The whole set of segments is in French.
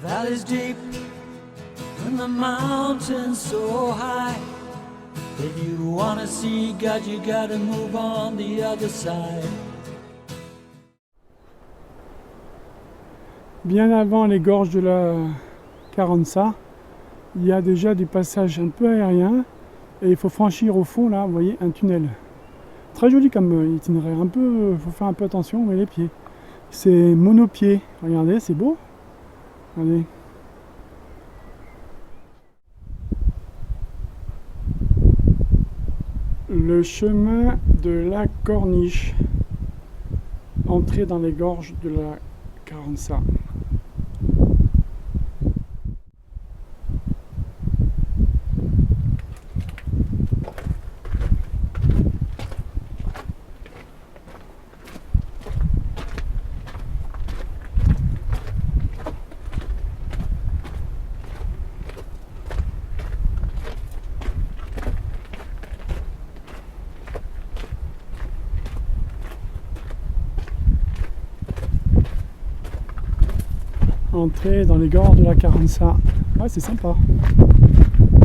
valley's deep and the mountains so high. If you wanna see God, you gotta move on the other side. Bien avant les gorges de la Carranza, il y a déjà des passages un peu aériens et il faut franchir au fond là, vous voyez, un tunnel. Très joli comme itinéraire, un peu, faut faire un peu attention, vous voyez les pieds. C'est monopied, regardez, c'est beau. Regardez. Le chemin de la Corniche, entrée dans les gorges de la Carranza. Entrer dans les gorges de la Carranza. Ah, c'est sympa.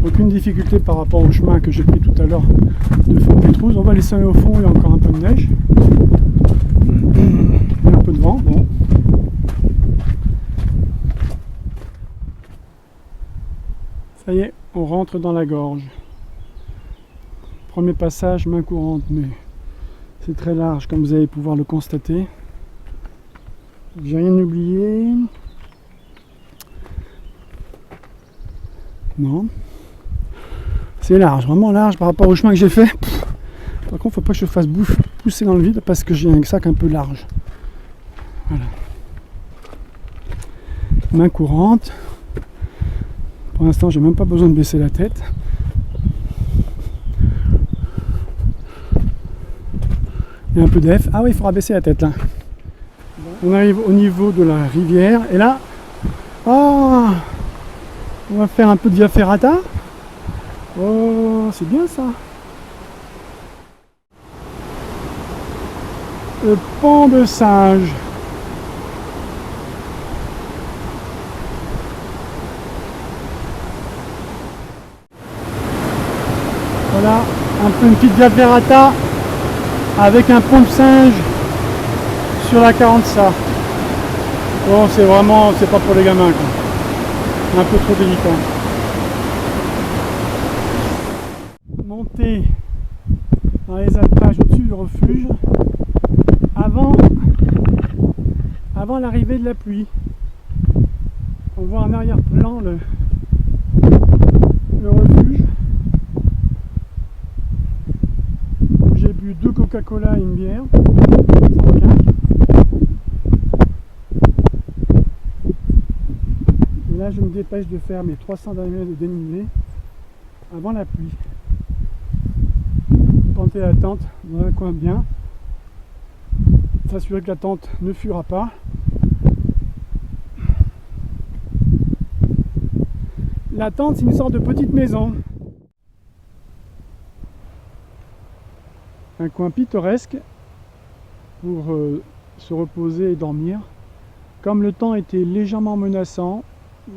Aucune difficulté par rapport au chemin que j'ai pris tout à l'heure de Fontpétrouze. On va laisser au fond, il y a encore un peu de neige. Il y a un peu de vent. Bon. Ça y est, on rentre dans la gorge. Premier passage, main courante, mais c'est très large comme vous allez pouvoir le constater. J'ai rien oublié. Non. C'est large, vraiment large par rapport au chemin que j'ai fait. Par contre, faut pas que je fasse pousser dans le vide parce que j'ai un sac un peu large. Voilà. Main courante. Pour l'instant, j'ai même pas besoin de baisser la tête. Il y a un peu d'F. Ah oui, il faudra baisser la tête là. On arrive au niveau de la rivière et là, oh, on va faire un peu de via ferrata. Oh, c'est bien ça. Le pont de Singe. Voilà, un peu une petite via ferrata avec un pont de singe sur la Carranza. Bon, c'est vraiment, c'est pas pour les gamins quoi. Un peu trop délicat. Monter dans les alpages au-dessus du refuge avant l'arrivée de la pluie. On voit en arrière-plan le refuge où j'ai bu 2 Coca-Cola et une bière. Et là je me dépêche de faire mes 300 mètres de dénivelé avant la pluie. Planter la tente dans un coin bien, s'assurer que la tente ne fuira pas. La tente, c'est une sorte de petite maison. Un coin pittoresque pour se reposer et dormir. Comme le temps était légèrement menaçant,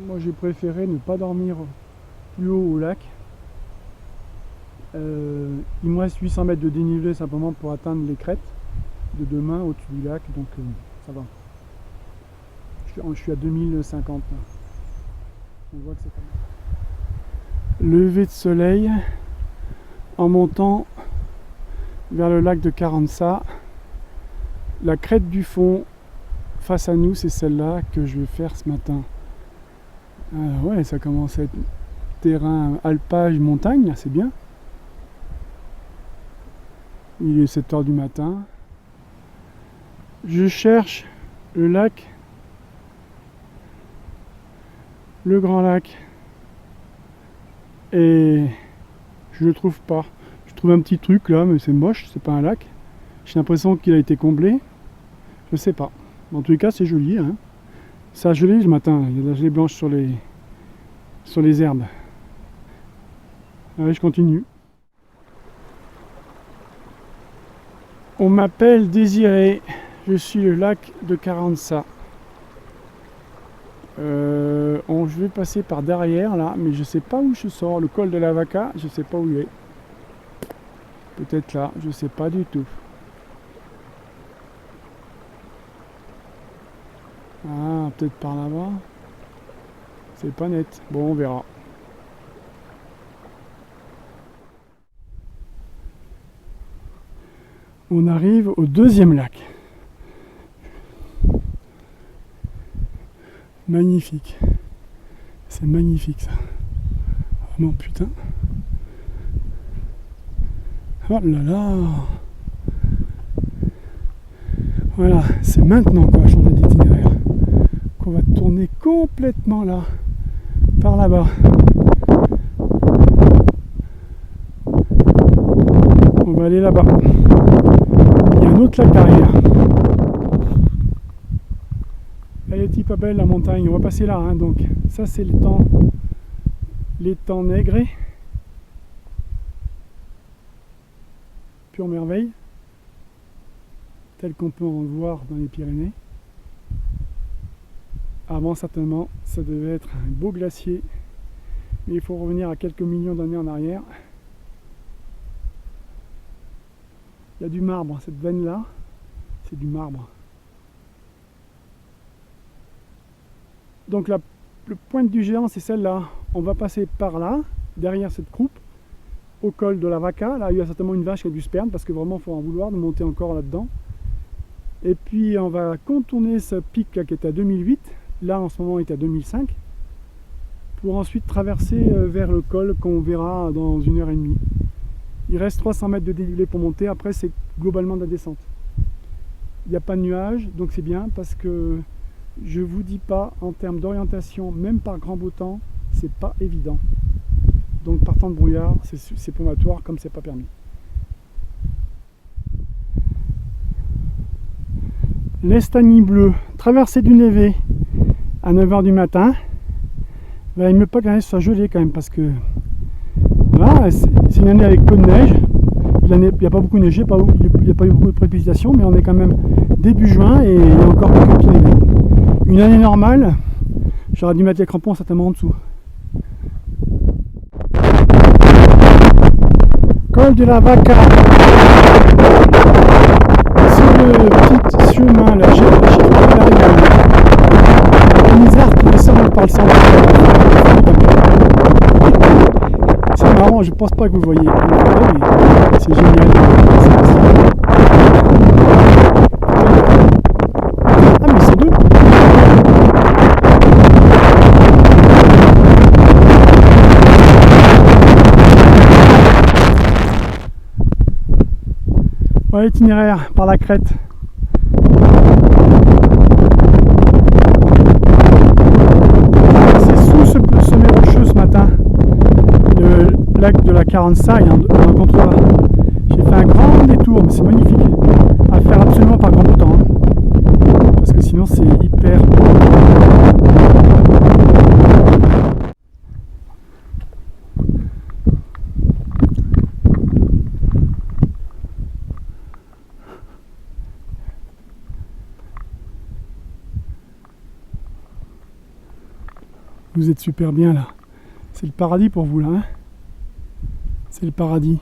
moi j'ai préféré ne pas dormir plus haut au lac. Il me reste 800 mètres de dénivelé simplement pour atteindre les crêtes de demain au-dessus du lac, donc ça va. Je suis à 2050 là. On voit que c'est pas mal. Lever de soleil en montant vers le lac de Carranza. La crête du fond face à nous, c'est celle-là que je vais faire ce matin. Ouais, ça commence à être terrain alpage montagne, c'est bien. Il est 7 h du matin. Je cherche le lac, le grand lac, et je le trouve pas. Je trouve un petit truc là, mais c'est moche, c'est pas un lac. J'ai l'impression qu'il a été comblé. Je sais pas. En tous les cas, c'est joli. Hein. Ça a gelé ce matin. Il y a de la gelée blanche sur les herbes. Allez, je continue. On m'appelle Désiré. Je suis le lac de Carranza. Je vais passer par derrière là, mais je sais pas où je sors. Le col de la Vaca, je sais pas où il est. Peut-être là, je sais pas du tout. Ah, peut-être par là-bas. C'est pas net. Bon, on verra. On arrive au deuxième lac. Magnifique. C'est magnifique ça. Vraiment putain. Oh là là. Voilà, c'est maintenant qu'on va changer d'itinéraire. Qu'on va tourner complètement là. Par là-bas. On va aller là-bas. Il y a un autre lac derrière. Elle est pas belle la montagne. On va passer là. Hein, donc ça c'est les temps nègrés. Pure merveille. Tel qu'on peut en voir dans les Pyrénées. Avant certainement, ça devait être un beau glacier. Mais il faut revenir à quelques millions d'années en arrière. Il y a du marbre, cette veine là, c'est du marbre. Donc le pointe du géant, c'est celle-là. On va passer par là, derrière cette croupe, au col de la Vaca. Là, il y a certainement une vache qui a du sperme, parce que vraiment, il faut en vouloir de monter encore là-dedans. Et puis, on va contourner ce pic là qui est à 2008. Là, en ce moment, il est à 2005. Pour ensuite traverser vers le col qu'on verra dans 1h30. Il reste 300 mètres de dénivelé pour monter. Après, c'est globalement de la descente. Il n'y a pas de nuages, donc c'est bien parce que je vous dis pas, en termes d'orientation, même par grand beau temps, c'est pas évident. Donc partant de brouillard, c'est probatoire comme c'est pas permis. L'Estagny bleu, traversée du névé à 9h du matin. Ben, il ne me pas que la neige soit gelée quand même parce que voilà, c'est une année avec peu de neige. Il n'y a pas beaucoup neigé, il n'y a pas eu beaucoup de précipitations, mais on est quand même début juin et il y a encore quelques petits névés. Une année normale, j'aurais dû mettre les crampons certainement en dessous. Col de la Vaca. C'est le petit chemin là, j'ai un isard qui descend par le centre. C'est marrant, je pense pas que vous voyez, mais c'est génial. Ah mais c'est deux. Voilà l'itinéraire par la crête. C'est sous ce sommet rocheux ce matin. Le lac de la Carança, il y a un contre-là. J'ai fait un grand détour, mais c'est magnifique. À faire absolument par grand beau temps. Hein. Parce que sinon c'est hyper... Vous êtes super bien là. C'est le paradis pour vous là. Hein, c'est le paradis.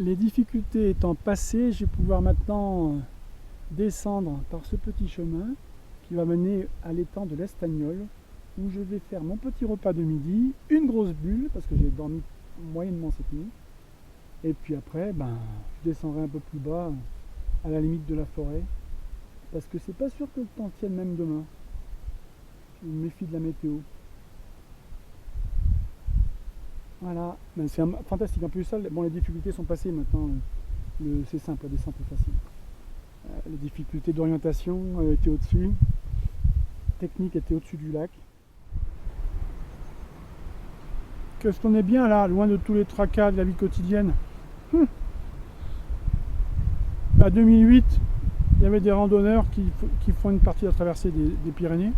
Les difficultés étant passées, je vais pouvoir maintenant descendre par ce petit chemin qui va mener à l'étang de l'Estagnol où je vais faire mon petit repas de midi, une grosse bulle parce que j'ai dormi moyennement cette nuit et puis après je descendrai un peu plus bas à la limite de la forêt parce que c'est pas sûr que le temps tienne même demain. Je me méfie de la météo. Voilà, ben, c'est fantastique. En plus ça, bon, les difficultés sont passées maintenant. C'est simple, la descente est facile. Les difficultés d'orientation étaient au-dessus. Technique était au-dessus du lac. qu'est-ce qu'on est bien là, loin de tous les tracas de la vie quotidienne. À 2008, il y avait des randonneurs qui font une partie de la traversée des Pyrénées.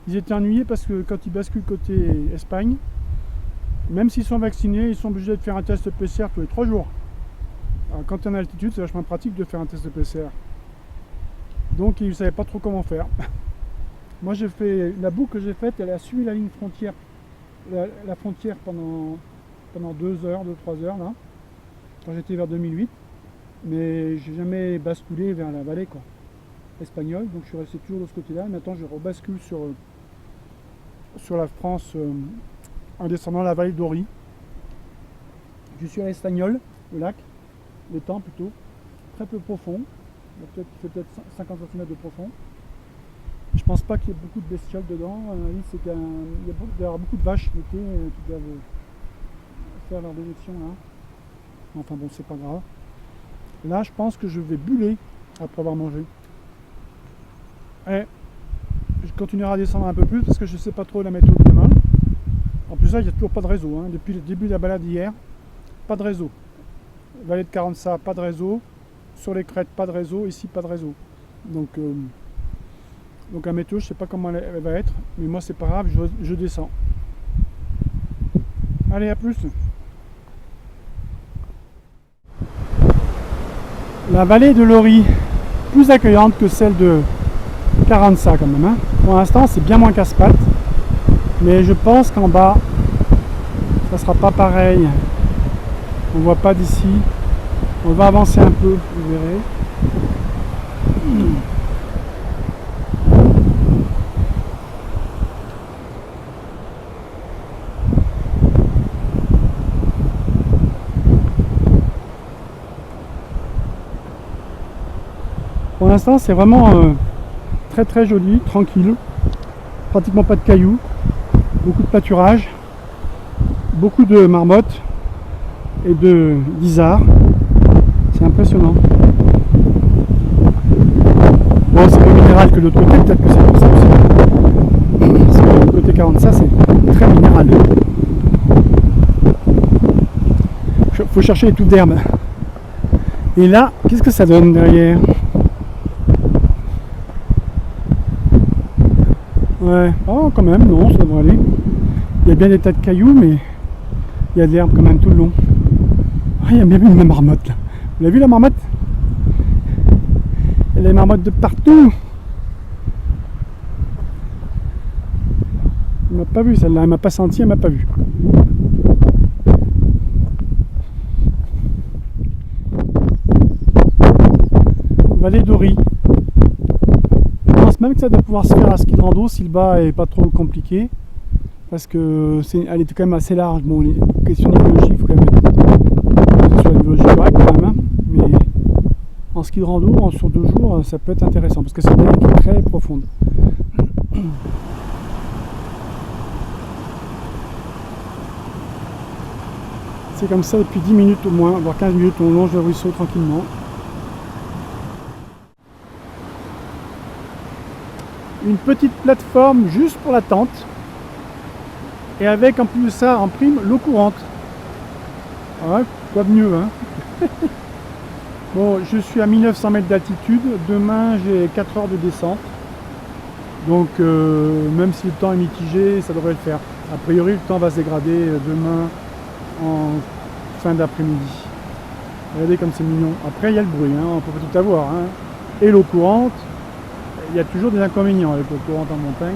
Ils étaient ennuyés parce que quand ils basculent côté Espagne, même s'ils sont vaccinés, ils sont obligés de faire un test PCR tous les 3 jours. Alors, quand tu es en altitude, c'est vachement pratique de faire un test PCR. Donc ils ne savaient pas trop comment faire. Moi j'ai fait, la boucle que j'ai faite, elle a suivi la ligne frontière, la frontière pendant 2 heures, 2-3 heures là, quand j'étais vers 2008. Mais j'ai jamais basculé vers la vallée quoi, espagnole, donc je suis resté toujours de ce côté-là. Maintenant je rebascule sur la France en descendant la vallée d'Ori. Je suis à l'Estagnol, le lac, l'étang plutôt, très peu profond, il fait peut-être 50 cm de profond. Je pense pas qu'il y ait beaucoup de bestioles dedans. C'est qu'il y a beaucoup de vaches l'été qui doivent faire leur déjection là. Enfin bon, c'est pas grave. Là, je pense que je vais buller après avoir mangé. Et je continuerai à descendre un peu plus parce que je ne sais pas trop la météo de demain. En plus, là, il n'y a toujours pas de réseau. Hein. Depuis le début de la balade hier, pas de réseau. Vallée de Carança, pas de réseau. Sur les crêtes, pas de réseau. Ici, pas de réseau. Donc la météo, je ne sais pas comment elle va être. Mais moi, c'est pas grave, je descends. Allez, à plus. La vallée de l'Ori, plus accueillante que celle de Carança quand même. Hein. Pour l'instant, c'est bien moins casse-pattes. Mais je pense qu'en bas, ça sera pas pareil. On voit pas d'ici. On va avancer un peu, vous verrez. Pour l'instant, c'est vraiment très très joli, tranquille. Pratiquement pas de cailloux, beaucoup de pâturage, beaucoup de marmottes et d'isards. C'est impressionnant. Bon, c'est plus minéral que de l'autre côté, peut-être que c'est pour ça aussi. Parce que le côté 40, c'est très minéral. Faut chercher les touffes d'herbe. Et là, qu'est-ce que ça donne derrière? Ouais, oh quand même, non, ça devrait aller. Il y a bien des tas de cailloux, mais il y a de l'herbe quand même tout le long. Ah, il y a bien une marmotte là. Vous l'avez vu la marmotte? Il y a des marmottes de partout. Elle m'a pas vu celle-là, elle m'a pas senti, elle m'a pas vu. Vallée d'Ori. Je pense même que ça doit pouvoir se faire à ski de rando si le bas est pas trop compliqué. Parce que elle était quand même assez large. Bon, les questions d'idéologie, il faut quand même être sur l'idéologie correcte quand même. Hein. Mais en ski de rando, sur 2 jours, ça peut être intéressant parce que c'est une vallée qui est très profonde. C'est comme ça depuis 10 minutes au moins, voire 15 minutes, on longe le ruisseau tranquillement. Une petite plateforme juste pour la tente. Et avec en plus de ça, en prime, l'eau courante. Ouais, quoi de mieux, hein. Bon, je suis à 1900 mètres d'altitude. Demain, j'ai 4 heures de descente. Donc, même si le temps est mitigé, ça devrait le faire. A priori, le temps va se dégrader demain en fin d'après-midi. Regardez comme c'est mignon. Après, il y a le bruit, hein, on peut pas tout avoir. Hein. Et l'eau courante. Il y a toujours des inconvénients avec l'eau courante en montagne.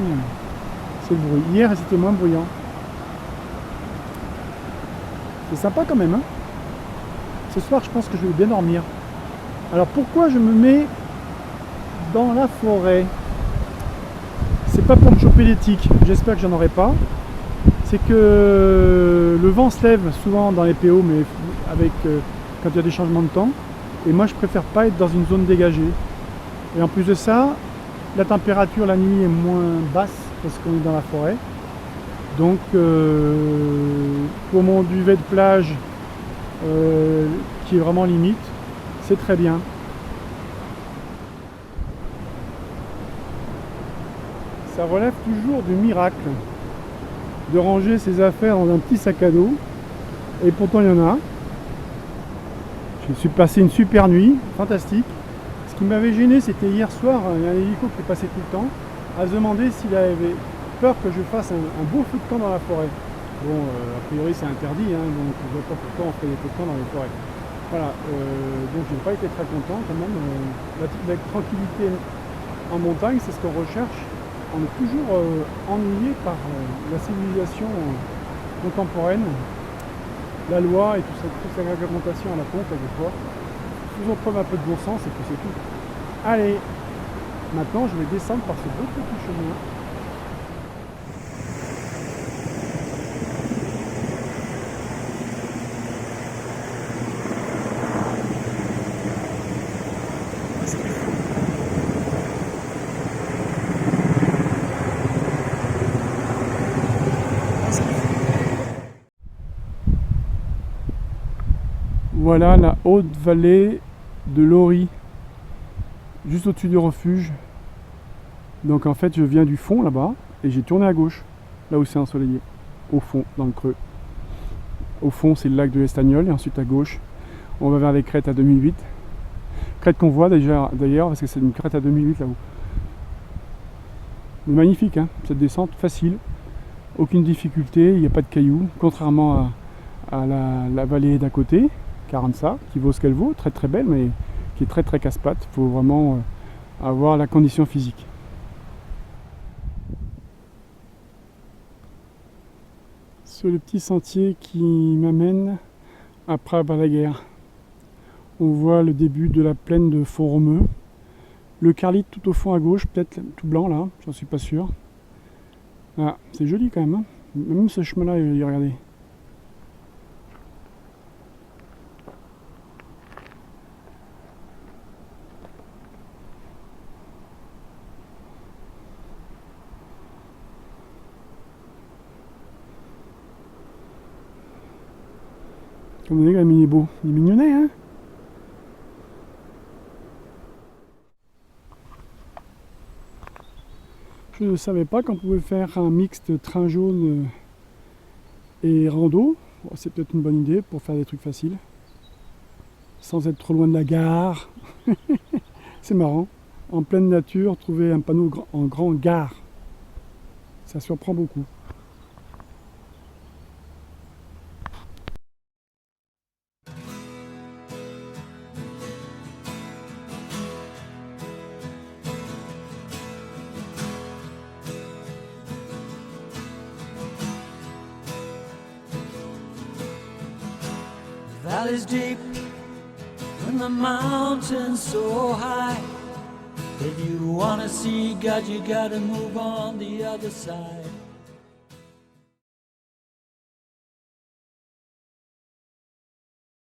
C'est le bruit. Hier, c'était moins bruyant. C'est sympa quand même. Hein. Ce soir, je pense que je vais bien dormir. Alors, pourquoi je me mets dans la forêt? C'est pas pour me choper les tiques. J'espère que j'en aurai pas. C'est que le vent se lève souvent dans les PO, mais avec quand il y a des changements de temps. Et moi, je préfère pas être dans une zone dégagée. Et en plus de ça, la température la nuit est moins basse parce qu'on est dans la forêt. Donc pour mon duvet de plage qui est vraiment limite, c'est très bien. Ça relève toujours du miracle. de ranger ses affaires dans un petit sac à dos. Et pourtant il y en a. Je suis passé une super nuit, fantastique. Ce qui m'avait gêné, c'était hier soir, il y a un hélico qui est passé tout le temps, à se demander s'il avait peur que je fasse un beau feu de camp dans la forêt. Bon, a priori c'est interdit, hein, donc je ne vois pas pourquoi on fait des feux de camp dans les forêts. Voilà, donc je n'ai pas été très content quand même. La tranquillité en montagne, c'est ce qu'on recherche. On est toujours ennuyé par la civilisation contemporaine, la loi et toute cette réglementation à la con quelquefois. Faisons preuve un peu de bon sens et puis c'est tout. Allez, maintenant je vais descendre par ce beau petit chemin. Voilà la haute vallée de l'Ori, juste au-dessus du refuge. Donc en fait je viens du fond là-bas et j'ai tourné à gauche, là où c'est ensoleillé, au fond, dans le creux. Au fond c'est le lac de l'Estagnol et ensuite à gauche on va vers les crêtes à 2008. Crête qu'on voit déjà d'ailleurs parce que c'est une crête à 2008 là-haut. Magnifique hein, cette descente facile, aucune difficulté, il n'y a pas de cailloux, contrairement à la vallée d'à côté. Caranza, qui vaut ce qu'elle vaut, très très belle, mais qui est très très casse-pattes. Il faut vraiment avoir la condition physique. Sur le petit sentier qui m'amène à Praz-Balaguer, on voit le début de la plaine de Font-Romeu. Le Carlite tout au fond à gauche, peut-être tout blanc là, j'en suis pas sûr. Ah, c'est joli quand même, hein. Même ce chemin-là, regardez. Comme vous voyez, il est beau. Il est mignonnet, hein? Je ne savais pas qu'on pouvait faire un mixte train jaune et rando. Bon, c'est peut-être une bonne idée pour faire des trucs faciles. Sans être trop loin de la gare. C'est marrant. En pleine nature, trouver un panneau en grand gare. Ça surprend beaucoup. Valley's deep and the mountains so high. If you wanna see God, you gotta move on the other side.